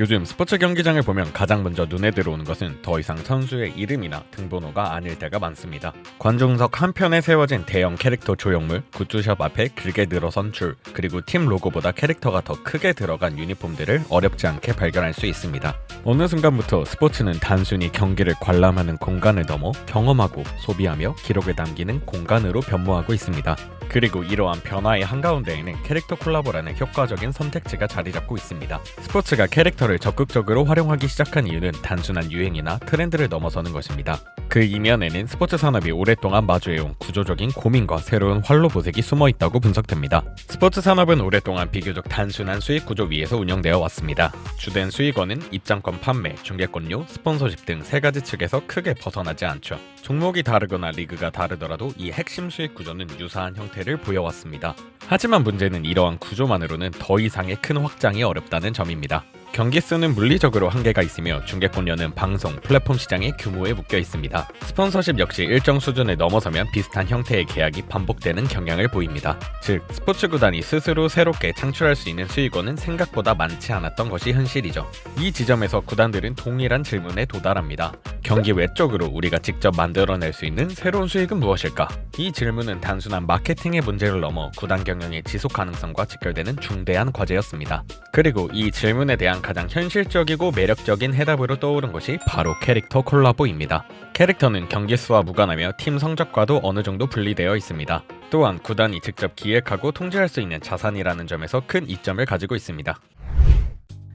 요즘 스포츠 경기장을 보면 가장 먼저 눈에 들어오는 것은 더 이상 선수의 이름이나 등번호가 아닐 때가 많습니다. 관중석 한편에 세워진 대형 캐릭터 조형물, 굿즈샵 앞에 길게 늘어선 줄, 그리고 팀 로고보다 캐릭터가 더 크게 들어간 유니폼들을 어렵지 않게 발견할 수 있습니다. 어느 순간부터 스포츠는 단순히 경기를 관람하는 공간을 넘어 경험하고 소비하며 기록을 남기는 공간으로 변모하고 있습니다. 그리고 이러한 변화의 한가운데에는 캐릭터 콜라보라는 효과적인 선택지가 자리잡고 있습니다. 스포츠가 캐릭터를 적극적으로 활용하기 시작한 이유는 단순한 유행이나 트렌드를 넘어서는 것입니다. 그 이면에는 스포츠 산업이 오랫동안 마주해온 구조적인 고민과 새로운 활로 보색이 숨어 있다고 분석됩니다. 스포츠 산업은 오랫동안 비교적 단순한 수익 구조 위에서 운영되어 왔습니다. 주된 수익원은 입장권 판매, 중계권료, 스폰서십 등 세 가지 측에서 크게 벗어나지 않죠. 종목이 다르거나 리그가 다르더라도 이 핵심 수익 구조는 유사한 형태를 보여왔습니다. 하지만 문제는 이러한 구조만으로는 더 이상의 큰 확장이 어렵다는 점입니다. 경기 수는 물리적으로 한계가 있으며 중계권료는 방송, 플랫폼 시장의 규모에 묶여 있습니다. 스폰서십 역시 일정 수준을 넘어서면 비슷한 형태의 계약이 반복되는 경향을 보입니다. 즉, 스포츠 구단이 스스로 새롭게 창출할 수 있는 수익원은 생각보다 많지 않았던 것이 현실이죠. 이 지점에서 구단들은 동일한 질문에 도달합니다. 경기 외적으로 우리가 직접 만들어낼 수 있는 새로운 수익은 무엇일까? 이 질문은 단순한 마케팅의 문제를 넘어 구단 경영의 지속 가능성과 직결되는 중대한 과제였습니다. 그리고 이 질문에 대한 가장 현실적이고 매력적인 해답으로 떠오른 것이 바로 캐릭터 콜라보입니다. 캐릭터는 경기 수와 무관하며 팀 성적과도 어느 정도 분리되어 있습니다. 또한 구단이 직접 기획하고 통제할 수 있는 자산이라는 점에서 큰 이점을 가지고 있습니다.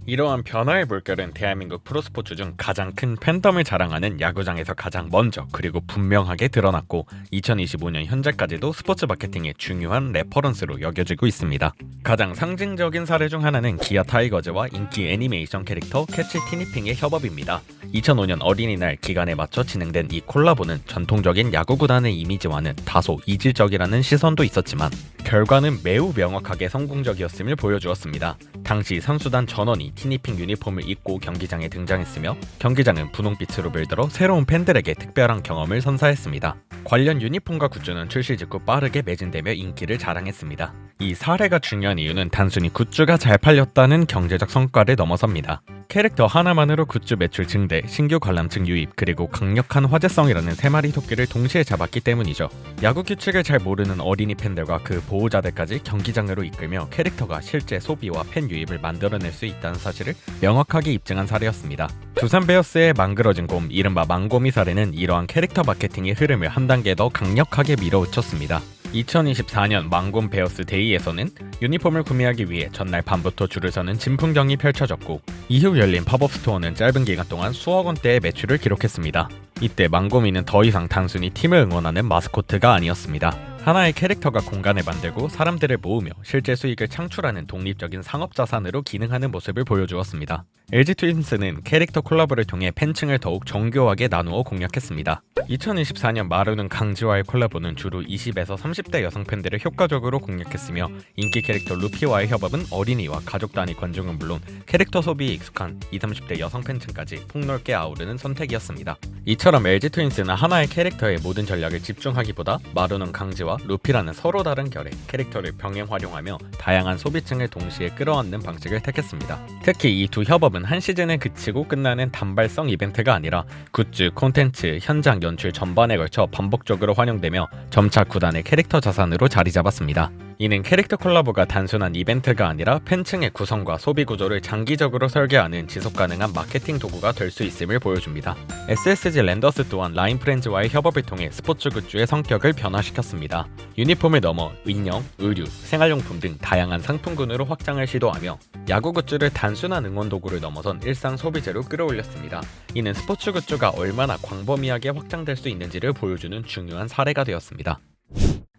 이러한 변화의 물결은 대한민국 프로스포츠 중 가장 큰 팬덤을 자랑하는 야구장에서 가장 먼저 그리고 분명하게 드러났고 2025년 현재까지도 스포츠 마케팅의 중요한 레퍼런스로 여겨지고 있습니다. 가장 상징적인 사례 중 하나는 기아 타이거즈와 인기 애니메이션 캐릭터 캐치 티니핑의 협업입니다. 2005년 어린이날 기간에 맞춰 진행된 이 콜라보는 전통적인 야구구단의 이미지와는 다소 이질적이라는 시선도 있었지만 결과는 매우 명확하게 성공적이었음을 보여주었습니다. 당시 선수단 전원이 티니핑 유니폼을 입고 경기장에 등장했으며 경기장은 분홍빛으로 물들어 새로운 팬들에게 특별한 경험을 선사했습니다. 관련 유니폼과 굿즈는 출시 직후 빠르게 매진되며 인기를 자랑했습니다. 이 사례가 중요한 이유는 단순히 굿즈가 잘 팔렸다는 경제적 성과를 넘어섭니다. 캐릭터 하나만으로 굿즈 매출 증대, 신규 관람층 유입, 그리고 강력한 화제성이라는 세 마리 토끼를 동시에 잡았기 때문이죠. 야구 규칙을 잘 모르는 어린이 팬들과 그 보호자들까지 경기장으로 이끌며 캐릭터가 실제 소비와 팬 유입을 만들어낼 수 있다는 사실을 명확하게 입증한 사례였습니다. 두산 베어스의 망그러진 곰, 이른바 망고미 사례는 이러한 캐릭터 마케팅의 흐름을 한 단계 더 강력하게 밀어붙였습니다. 2024년 망곰 베어스 데이에서는 유니폼을 구매하기 위해 전날 밤부터 줄을 서는 진풍경이 펼쳐졌고 이후 열린 팝업 스토어는 짧은 기간 동안 수억 원대의 매출을 기록했습니다. 이때 망고미는 더 이상 단순히 팀을 응원하는 마스코트가 아니었습니다. 하나의 캐릭터가 공간을 만들고 사람들을 모으며 실제 수익을 창출하는 독립적인 상업자산으로 기능하는 모습을 보여주었습니다. LG 트윈스는 캐릭터 콜라보를 통해 팬층을 더욱 정교하게 나누어 공략했습니다. 2024년 마루는 강지와의 콜라보는 주로 20에서 30대 여성 팬들을 효과적으로 공략했으며 인기 캐릭터 루피와의 협업은 어린이와 가족 단위 관중은 물론 캐릭터 소비에 익숙한 20, 30대 여성 팬층까지 폭넓게 아우르는 선택이었습니다. 이처럼 LG 트윈스는 하나의 캐릭터의 모든 전략을 집중하기보다 마루는 강지와 루피라는 서로 다른 결의 캐릭터를 병행 활용하며 다양한 소비층을 동시에 끌어안는 방식을 택했습니다. 특히 이 두 협업은 한 시즌에 그치고 끝나는 단발성 이벤트가 아니라 굿즈, 콘텐츠, 현장 연출 전반에 걸쳐 반복적으로 활용되며 점차 구단의 캐릭터 자산으로 자리 잡았습니다. 이는 캐릭터 콜라보가 단순한 이벤트가 아니라 팬층의 구성과 소비 구조를 장기적으로 설계하는 지속가능한 마케팅 도구가 될 수 있음을 보여줍니다. SSG 랜더스 또한 라인 프렌즈와의 협업을 통해 스포츠 굿즈의 성격을 변화시켰습니다. 유니폼을 넘어 인형, 의류, 생활용품 등 다양한 상품군으로 확장을 시도하며 야구 굿즈를 단순한 응원 도구를 넘어선 일상 소비재로 끌어올렸습니다. 이는 스포츠 굿즈가 얼마나 광범위하게 확장될 수 있는지를 보여주는 중요한 사례가 되었습니다.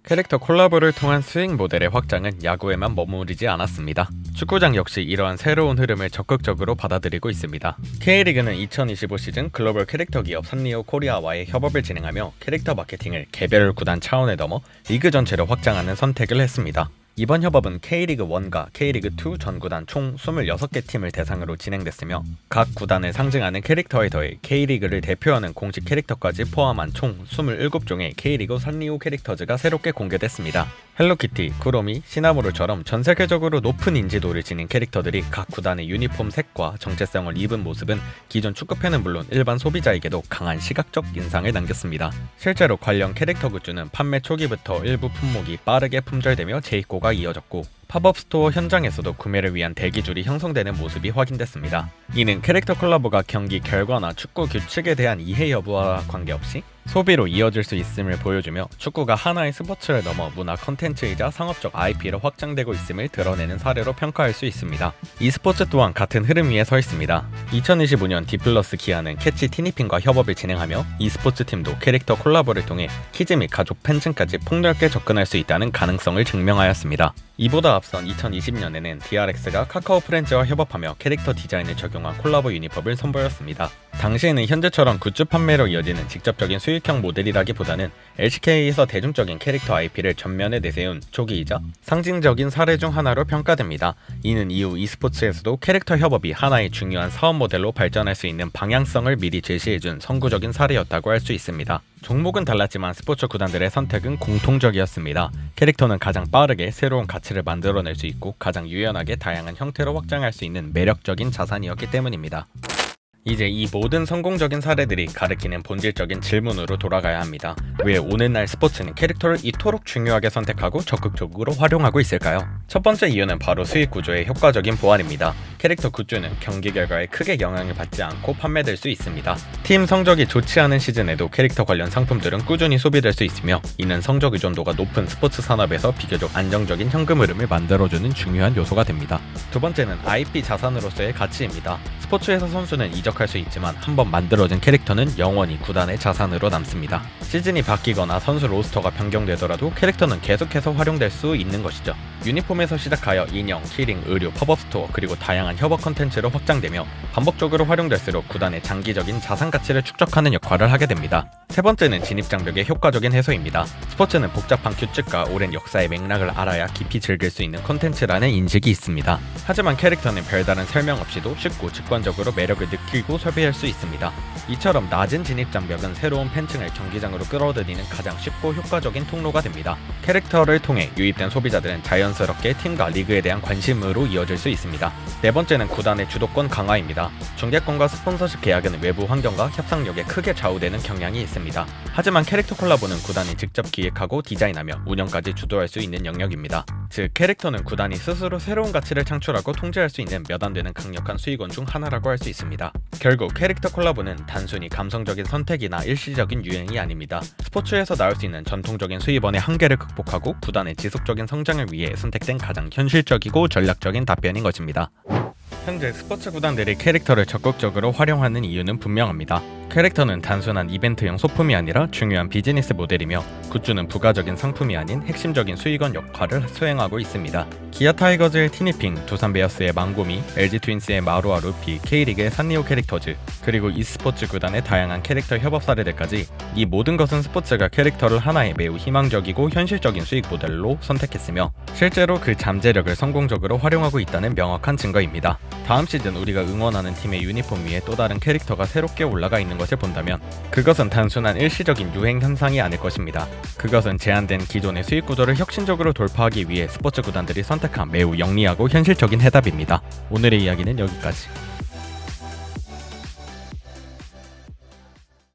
캐릭터 콜라보를 통한 수익 모델의 확장은 야구에만 머무르지 않았습니다. 축구장 역시 이러한 새로운 흐름을 적극적으로 받아들이고 있습니다. K리그는 2025 시즌 글로벌 캐릭터 기업 산리오 코리아와의 협업을 진행하며 캐릭터 마케팅을 개별 구단 차원에 넘어 리그 전체로 확장하는 선택을 했습니다. 이번 협업은 K리그1과 K리그2 전 구단 총 26개 팀을 대상으로 진행됐으며 각 구단을 상징하는 캐릭터에 더해 K리그를 대표하는 공식 캐릭터까지 포함한 총 27종의 K리그 산리오 캐릭터즈가 새롭게 공개됐습니다. 헬로키티, 쿠로미, 시나무르처럼 전 세계적으로 높은 인지도를 지닌 캐릭터들이 각 구단의 유니폼 색과 정체성을 입은 모습은 기존 축구팬은 물론 일반 소비자에게도 강한 시각적 인상을 남겼습니다. 실제로 관련 캐릭터 굿즈는 판매 초기부터 일부 품목이 빠르게 품절되며 재입고가 이어졌고 팝업 스토어 현장에서도 구매를 위한 대기줄이 형성되는 모습이 확인됐습니다. 이는 캐릭터 콜라보가 경기 결과나 축구 규칙에 대한 이해 여부와 관계없이 소비로 이어질 수 있음을 보여주며 축구가 하나의 스포츠를 넘어 문화 콘텐츠이자 상업적 IP로 확장되고 있음을 드러내는 사례로 평가할 수 있습니다. 이 스포츠 또한 같은 흐름 위에 서 있습니다. 2025년 디플러스 기아는 캐치 티니핑과 협업을 진행하며 e스포츠 팀도 캐릭터 콜라보를 통해 키즈 및 가족 팬층까지 폭넓게 접근할 수 있다는 가능성을 증명하였습니다. 이보다 앞선 2020년에는 DRX가 카카오 프렌즈와 협업하며 캐릭터 디자인을 적용한 콜라보 유니폼을 선보였습니다. 당시에는 현재처럼 굿즈 판매로 이어지는 직접적인 수익형 모델이라기보다는 LCK에서 대중적인 캐릭터 IP를 전면에 내세운 초기이자 상징적인 사례 중 하나로 평가됩니다. 이는 이후 e스포츠에서도 캐릭터 협업이 하나의 중요한 사업 모델로 발전할 수 있는 방향성을 미리 제시해준 선구적인 사례였다고 할 수 있습니다. 종목은 달랐지만 스포츠 구단들의 선택은 공통적이었습니다. 캐릭터는 가장 빠르게 새로운 가치를 만들어낼 수 있고 가장 유연하게 다양한 형태로 확장할 수 있는 매력적인 자산이었기 때문입니다. 이제 이 모든 성공적인 사례들이 가리키는 본질적인 질문으로 돌아가야 합니다. 왜 오늘날 스포츠는 캐릭터를 이토록 중요하게 선택하고 적극적으로 활용하고 있을까요? 첫 번째 이유는 바로 수익 구조의 효과적인 보완입니다. 캐릭터 굿즈는 경기 결과에 크게 영향을 받지 않고 판매될 수 있습니다. 팀 성적이 좋지 않은 시즌에도 캐릭터 관련 상품들은 꾸준히 소비될 수 있으며 이는 성적 의존도가 높은 스포츠 산업에서 비교적 안정적인 현금 흐름을 만들어주는 중요한 요소가 됩니다. 두 번째는 IP 자산으로서의 가치입니다. 스포츠에서 선수는 이적할 수 있지만 한번 만들어진 캐릭터는 영원히 구단의 자산으로 남습니다. 시즌이 바뀌거나 선수 로스터가 변경되더라도 캐릭터는 계속해서 활용될 수 있는 것이죠. 유니폼에서 시작하여 인형, 키링, 의류, 팝업 스토어 그리고 다양한 협업 컨텐츠로 확장되며 반복적으로 활용될수록 구단의 장기적인 자산 가치를 축적하는 역할을 하게 됩니다. 세 번째는 진입장벽의 효과적인 해소입니다. 스포츠는 복잡한 규칙과 오랜 역사의 맥락을 알아야 깊이 즐길 수 있는 콘텐츠라는 인식이 있습니다. 하지만 캐릭터는 별다른 설명 없이도 쉽고 직관적으로 매력을 느끼고 소비할 수 있습니다. 이처럼 낮은 진입장벽은 새로운 팬층을 경기장으로 끌어들이는 가장 쉽고 효과적인 통로가 됩니다. 캐릭터를 통해 유입된 소비자들은 자연스럽게 팀과 리그에 대한 관심으로 이어질 수 있습니다. 네 번째는 구단의 주도권 강화입니다. 중계권과 스폰서십 계약은 외부 환경과 협상력에 크게 좌우되는 경향이 있습니다. 하지만 캐릭터 콜라보는 구단이 직접 기획하고 디자인하며 운영까지 주도할 수 있는 영역입니다. 즉 캐릭터는 구단이 스스로 새로운 가치를 창출하고 통제할 수 있는 몇 안 되는 강력한 수익원 중 하나라고 할 수 있습니다. 결국 캐릭터 콜라보는 단순히 감성적인 선택이나 일시적인 유행이 아닙니다. 스포츠에서 나올 수 있는 전통적인 수입원의 한계를 극복하고 구단의 지속적인 성장을 위해 선택된 가장 현실적이고 전략적인 답변인 것입니다. 현재 스포츠 구단들이 캐릭터를 적극적으로 활용하는 이유는 분명합니다. 캐릭터는 단순한 이벤트형 소품이 아니라 중요한 비즈니스 모델이며 굿즈는 부가적인 상품이 아닌 핵심적인 수익원 역할을 수행하고 있습니다. 기아 타이거즈의 티니핑, 두산 베어스의 망고미, LG 트윈스의 마루아 루피, K리그의 산리오 캐릭터즈, 그리고 e스포츠 구단의 다양한 캐릭터 협업 사례들까지 이 모든 것은 스포츠가 캐릭터를 하나의 매우 희망적이고 현실적인 수익 모델로 선택했으며 실제로 그 잠재력을 성공적으로 활용하고 있다는 명확한 증거입니다. 다음 시즌 우리가 응원하는 팀의 유니폼 위에 또 다른 캐릭터가 새롭게 올라가 있는 것을 본다면 그것은 단순한 일시적인 유행 현상이 아닐 것입니다. 그것은 제한된 기존의 수익 구조를 혁신적으로 돌파하기 위해 스포츠 구단들이 선택한 매우 영리하고 현실적인 해답입니다. 오늘의 이야기는 여기까지.